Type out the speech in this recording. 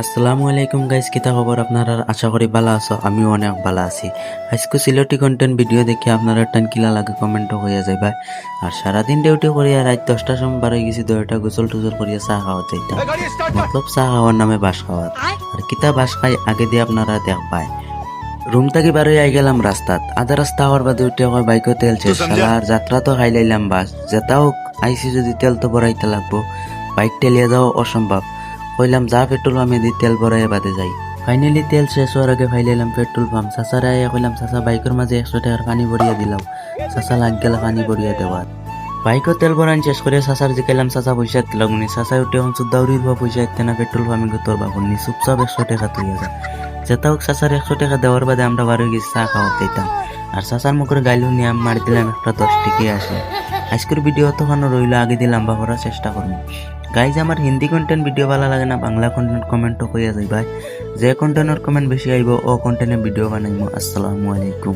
আসসালামু আলাইকুম গাইস, কিতা খবর আপনারা? আশা করি ভালো আছো। আমিও অনেক ভালো আছি। আজকে সিলেটি কন্টেন্ট ভিডিও দেখে আপনারা টান কিলা লাগে কমেন্টও হয়ে যাইবা। আর সারাদিন ডিউটি করিয়া রাত 10টার সময় বার হয়ে গেছি, দরটা গোসল টুসল করিয়া চা খাওয়া যাইতাম, মতলব চা খাওয়ার নামে বাস খাওয়ার। আর কিতা বাস খাই আগে দিয়ে আপনারা দেখবাই। রুম থেকে বার হয়ে আই গেলাম রাস্তাত, আধা রাস্তা হওয়ার বাদে উঠে আমার বাইকও তেল শেষ। আর যাত্রা তো খাই লাইলাম বাস, যেটাও আইসি যদি তেল তো ভরাইতে লাগবো, বাইক টেলিয়ে যাও অসম্ভব। কইলাম যা পেট্রোল পাম্পে দি তেল ভরাইয়া বাদে যাই। ফাইনালি তেল শেষ হওয়ার আগে ফাইলাইলাম পেট্রোল পাম্প। চাচারে আইয়া কইলাম, চাচা বাইকের মাঝে 100 টাকার পানি ভরিয়া দিলাম। চাচা লাগ গেল পানি ভরিয়া দেওয়ার। বাইকও তেল ভরান শেষ করে চাচার জিকাইলাম, চাচা পয়সা দিতে লাগুনি। চাচা উঠে এখন দৌড়ির বা পয়সা দিতে না, পেট্রোল পাম্পে তোর বাবুনি চুপচাপ 100 টাকা তুইয়া যা। যেটা হোক চাচার 100 টাকা দেওয়ার বাদে আমরা বার হয়ে গেছি চা খাওয়া যাইতাম। আর চাচার মুখের গাইলু নিয়ে আমি মারি দিলাম একটা 10 টিকে আসে। আজকের ভিডিও তখন রইল, আগে দিয়ে লম্বা করার চেষ্টা করবো। গাইজ, আমার হিন্দি কন্টেন্ট ভিডিও ভালো লাগে না, বাংলা কন্টেন্ট কমেন্টও কইয়া যাই ভাই। যে কন্টেন্টের কমেন্ট বেশি আইব ও কন্টেন্টের ভিডিও বানাইব। আসসালামু আলাইকুম।